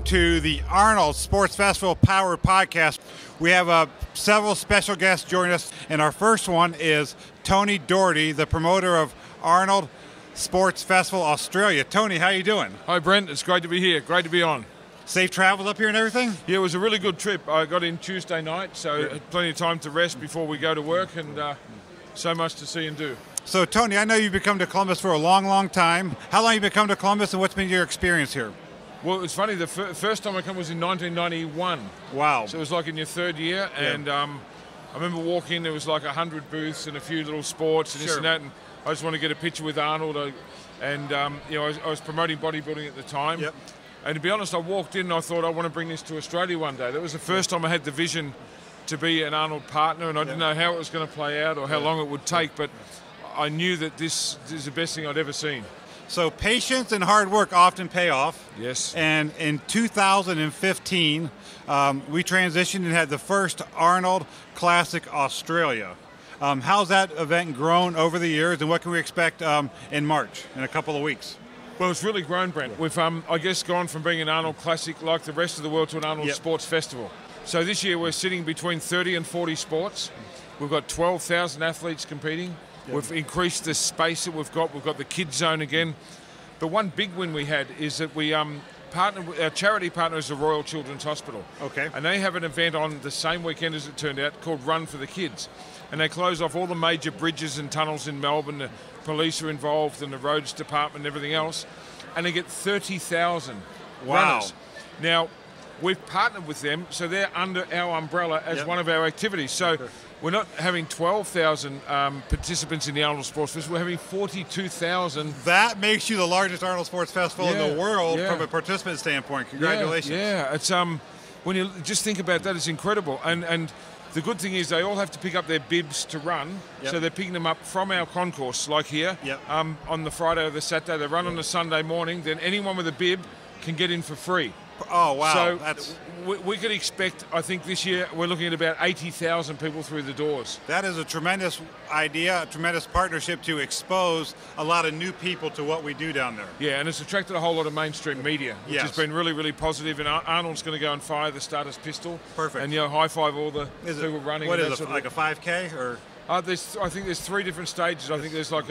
welcome to the Arnold Sports Festival Power Podcast. We have several special guests joining us, and our first one is Tony Doherty, the promoter of Arnold Sports Festival Australia. Tony, how you doing? Hi, Brent. It's great to be here. Great to be on. Safe travels up here and everything? Yeah, it was a really good trip. I got in Tuesday night, so had plenty of time to rest before we go to work, and so much to see and do. So, Tony, I know you've been coming to Columbus for a long, long time. How long have you been coming to Columbus, and what's been your experience here? Well, it's funny. The first time I came was in 1991. Wow. So it was like in your third year, and I remember walking in, there was like 100 booths and a few little sports and this and that, and I just wanted to get a picture with Arnold, and I was promoting bodybuilding at the time. Yep. And to be honest, I walked in and I thought I want to bring this to Australia one day. That was the first time I had the vision to be an Arnold partner, and I didn't know how it was going to play out or how long it would take, but I knew that this is the best thing I'd ever seen. So patience and hard work often pay off. Yes. And in 2015, we transitioned and had the first Arnold Classic Australia. How's that event grown over the years, and what can we expect in March, in a couple of weeks? Well, it's really grown, Brent. We've, I guess, gone from being an Arnold Classic like the rest of the world to an Arnold Sports Festival. So this year we're sitting between 30 and 40 sports. We've got 12,000 athletes competing. We've increased the space that we've got. We've got the kids zone again. But one big win we had is that we partnered with our charity partner is the Royal Children's Hospital. Okay. And they have an event on the same weekend, as it turned out, called Run for the Kids. And they close off all the major bridges and tunnels in Melbourne. The police are involved, and the roads department and everything else. And they get 30,000 runners. Now, we've partnered with them, so they're under our umbrella as one of our activities. So we're not having 12,000 participants in the Arnold Sports Festival, we're having 42,000. That makes you the largest Arnold Sports Festival in the world from a participant standpoint. Congratulations. Yeah, it's when you just think about that, it's incredible. And the good thing is they all have to pick up their bibs to run, so they're picking them up from our concourse, like here, on the Friday or the Saturday. They run on the Sunday morning, then anyone with a bib can get in for free. Oh, wow. So we could expect, I think this year, we're looking at about 80,000 people through the doors. That is a tremendous idea, a tremendous partnership to expose a lot of new people to what we do down there. Yeah, and it's attracted a whole lot of mainstream media, which has been really, really positive. And Arnold's going to go and fire the starter's pistol. Perfect. And, high-five all the people running. What is it, like a 5K? Or? I think there's 3 different stages. I think there's like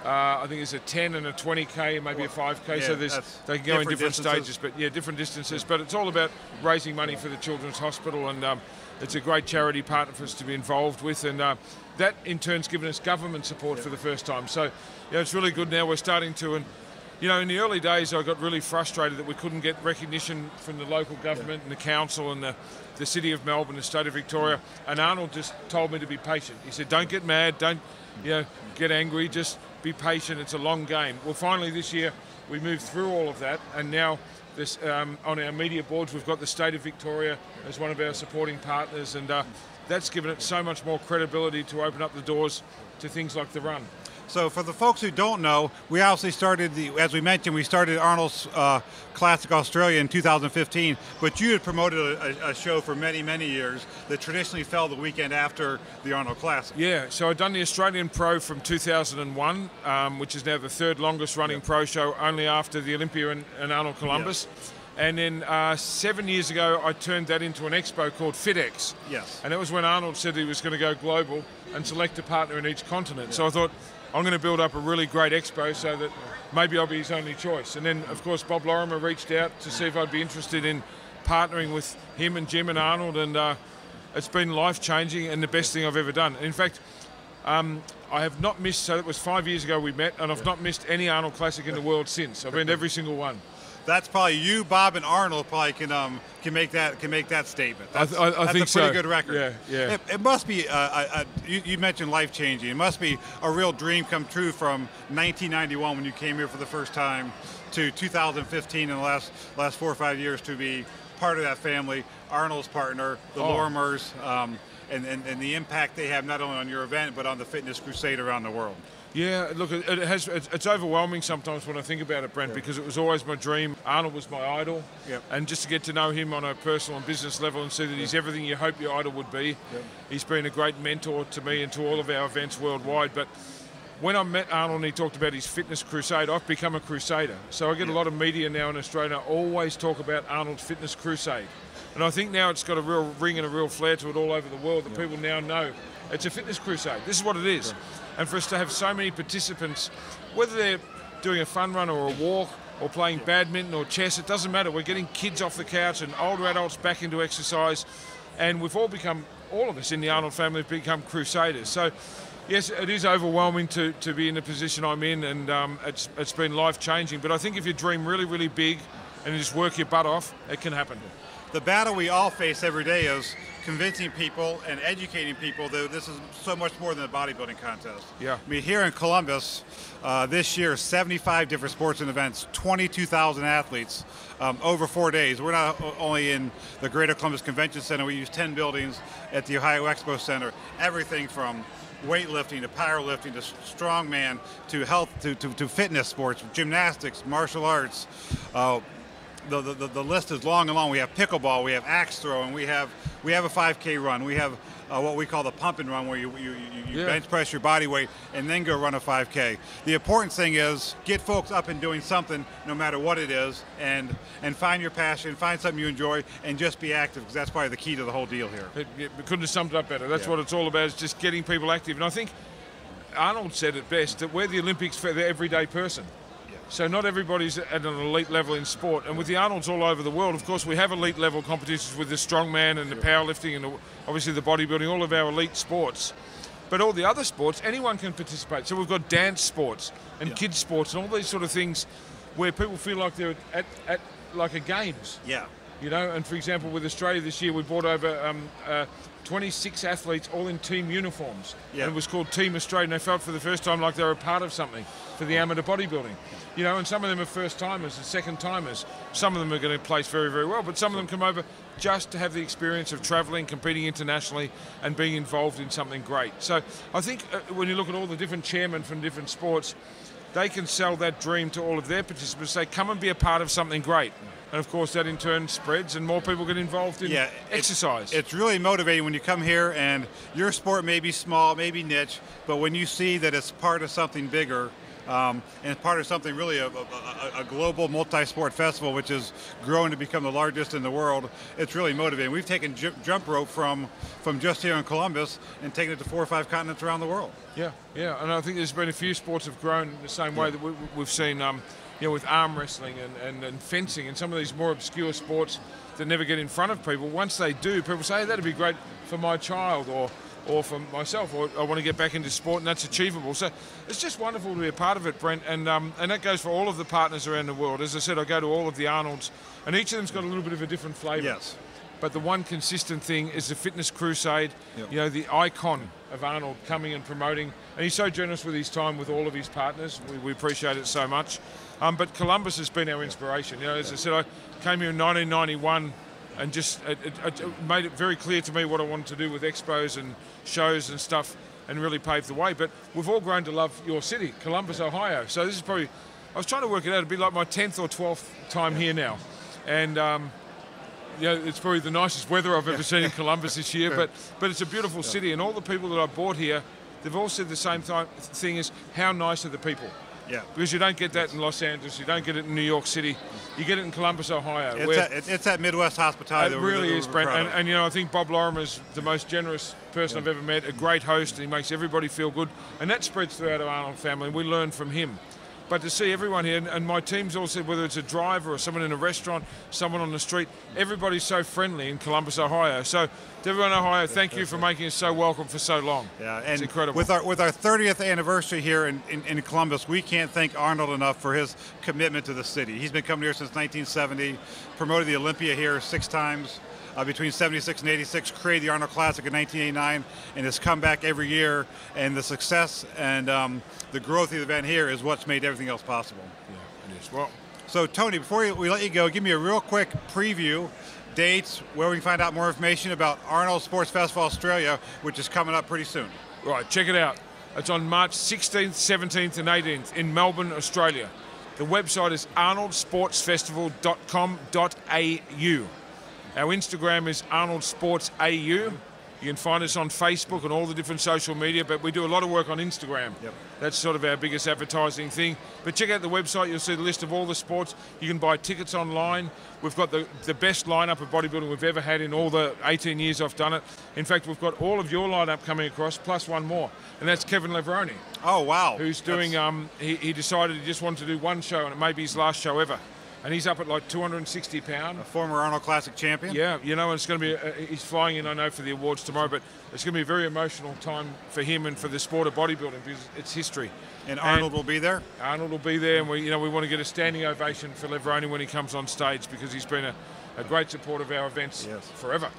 I think there's a 10 and a 20K, maybe a 5K, so they can go in different stages, but different distances. But it's all about raising money for the Children's Hospital, and it's a great charity partner for us to be involved with, and that in turn's given us government support for the first time. So it's really good now. We're starting to, and in the early days I got really frustrated that we couldn't get recognition from the local government and the council and the City of Melbourne, the State of Victoria, and Arnold just told me to be patient. He said, don't get mad, don't get angry, just be patient, it's a long game. Well, finally this year we moved through all of that, and now this on our media boards we've got the State of Victoria as one of our supporting partners, and that's given it so much more credibility to open up the doors to things like the run. So for the folks who don't know, we obviously started, as we mentioned, we started Arnold's Classic Australia in 2015, but you had promoted a show for many, many years that traditionally fell the weekend after the Arnold Classic. Yeah, so I'd done the Australian Pro from 2001, which is now the 3rd longest running pro show, only after the Olympia and Arnold Columbus. And then 7 years ago, I turned that into an expo called FitX. Yes. And that was when Arnold said he was going to go global and select a partner in each continent. So I thought, I'm going to build up a really great expo so that maybe I'll be his only choice. And then, of course, Bob Lorimer reached out to see if I'd be interested in partnering with him and Jim and Arnold, and it's been life-changing and the best thing I've ever done. In fact, I have not missed, so it was 5 years ago we met, and I've not missed any Arnold Classic in the world since. I've been to every single one. That's probably you, Bob, and Arnold probably can make that statement. That's I think a pretty good record. Yeah. It must be. You mentioned life changing. It must be a real dream come true from 1991 when you came here for the first time to 2015 in the last 4 or 5 years to be part of that family, Arnold's partner, the Lorimers, and the impact they have not only on your event but on the fitness crusade around the world. Yeah, look, it's overwhelming sometimes when I think about it, Brent, because it was always my dream. Arnold was my idol, and just to get to know him on a personal and business level and see that he's everything you hope your idol would be. He's been a great mentor to me and to all of our events worldwide. But when I met Arnold and he talked about his fitness crusade, I've become a crusader. So I get a lot of media now in Australia always talk about Arnold's fitness crusade. And I think now it's got a real ring and a real flair to it all over the world that people now know it's a fitness crusade. This is what it is. And for us to have so many participants, whether they're doing a fun run or a walk or playing badminton or chess, it doesn't matter. We're getting kids off the couch and older adults back into exercise. And we've all become, all of us in the Arnold family have become crusaders. So yes, it is overwhelming to be in the position I'm in, and it's been life-changing. But I think if you dream really, really big and you just work your butt off, it can happen. The battle we all face every day is convincing people and educating people that this is so much more than a bodybuilding contest. Yeah. I mean, here in Columbus, this year, 75 different sports and events, 22,000 athletes over 4 days. We're not only in the Greater Columbus Convention Center, we use 10 buildings at the Ohio Expo Center, everything from weightlifting to powerlifting to strongman to health to fitness sports, gymnastics, martial arts. The list is long and long. We have pickleball, we have axe throw, and we have a 5K run. We have what we call the pump and run, where you bench press your body weight and then go run a 5K. The important thing is get folks up and doing something, no matter what it is, and find your passion, find something you enjoy, and just be active, because that's probably the key to the whole deal here. We couldn't have summed it up better. That's what it's all about, is just getting people active. And I think Arnold said it best, that we're the Olympics for the everyday person. So not everybody's at an elite level in sport. And with the Arnolds all over the world, of course, we have elite level competitions with the strongman and the powerlifting and obviously the bodybuilding, all of our elite sports. But all the other sports, anyone can participate. So we've got dance sports and kids sports and all these sort of things where people feel like they're at like a games. Yeah. You know, and for example, with Australia this year, we brought over 26 athletes all in team uniforms. Yeah. And it was called Team Australia, and they felt for the first time like they were a part of something for the amateur bodybuilding. You know, and some of them are first-timers and second-timers. Some of them are going to place very, very well, but some of them come over just to have the experience of travelling, competing internationally, and being involved in something great. So I think when you look at all the different chairmen from different sports, they can sell that dream to all of their participants, say, come and be a part of something great. And of course that in turn spreads and more people get involved in exercise. It's really motivating when you come here and your sport may be small, maybe niche, but when you see that it's part of something bigger, and it's part of something really a global multi-sport festival, which is growing to become the largest in the world, it's really motivating. We've taken jump rope from just here in Columbus and taken it to 4 or 5 continents around the world. Yeah, and I think there's been a few sports have grown the same way that we've seen, you know, with arm wrestling and fencing and some of these more obscure sports that never get in front of people. Once they do, people say, hey, that'd be great for my child or for myself, or I want to get back into sport, and that's achievable. So it's just wonderful to be a part of it, Brent, and that goes for all of the partners around the world. As I said, I go to all of the Arnolds, and each of them's got a little bit of a different flavour. Yes. But the one consistent thing is the fitness crusade, you know, the icon of Arnold coming and promoting, and he's so generous with his time with all of his partners. We appreciate it so much. But Columbus has been our inspiration. You know, as I said, I came here in 1991 and just it made it very clear to me what I wanted to do with expos and shows and stuff, and really paved the way. But we've all grown to love your city, Columbus, Ohio. So this is probably, I was trying to work it out, it'd be like my 10th or 12th time here now. And you know, it's probably the nicest weather I've ever seen in Columbus this year, but it's a beautiful city, and all the people that I brought here, they've all said the same thing is, how nice are the people? Yeah. Because you don't get that in Los Angeles, you don't get it in New York City, you get it in Columbus, Ohio. It's that Midwest hospitality. It really is, Brent. And you know, I think Bob Lorimer's the most generous person I've ever met, a great host, and he makes everybody feel good. And that spreads throughout our Arnold family, and we learn from him. But to see everyone here, and my team's all said, whether it's a driver or someone in a restaurant, someone on the street, everybody's so friendly in Columbus, Ohio. So to everyone in Ohio, thank you for making us so welcome for so long. Yeah, and it's incredible. With our 30th anniversary here in Columbus, we can't thank Arnold enough for his commitment to the city. He's been coming here since 1970, promoted the Olympia here 6 times. Between 76 and 86, created the Arnold Classic in 1989, and has come back every year. And the success and the growth of the event here is what's made everything else possible. Yeah, it is. Well, so Tony, before we let you go, give me a real quick preview, dates, where we can find out more information about Arnold Sports Festival Australia, which is coming up pretty soon. Right, check it out. It's on March 16th, 17th, and 18th in Melbourne, Australia. The website is arnoldsportsfestival.com.au. Our Instagram is Arnold Sports AU, You can find us on Facebook and all the different social media, but we do a lot of work on Instagram. Yep. That's sort of our biggest advertising thing. But check out the website, you'll see the list of all the sports. You can buy tickets online. We've got the best lineup of bodybuilding we've ever had in all the 18 years I've done it. In fact, we've got all of your lineup coming across, plus one more, and that's Kevin Levrone. Oh, wow. Who's doing, he decided he just wanted to do one show, and it may be his last show ever. And he's up at like 260 pounds. A former Arnold Classic champion. Yeah, you know, and it's going to be, he's flying in, I know, for the awards tomorrow, but it's going to be a very emotional time for him and for the sport of bodybuilding because it's history. And Arnold will be there? Arnold will be there, and we want to get a standing ovation for Levrone when he comes on stage because he's been a great supporter of our events forever.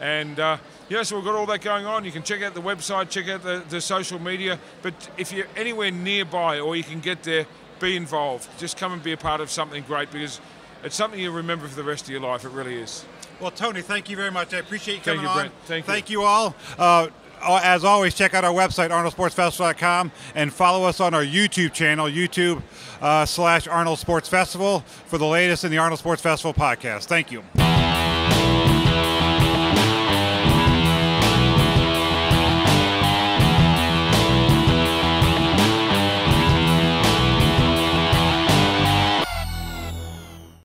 And so we've got all that going on. You can check out the website, check out the social media, but if you're anywhere nearby or you can get there, be involved. Just come and be a part of something great because it's something you remember for the rest of your life. It really is. Well, Tony, thank you very much. I appreciate you coming on. Brent. Thank you. You all. As always, check out our website, arnoldsportsfestival.com, and follow us on our YouTube channel, YouTube /Arnold Sports Festival, for the latest in the Arnold Sports Festival podcast. Thank you.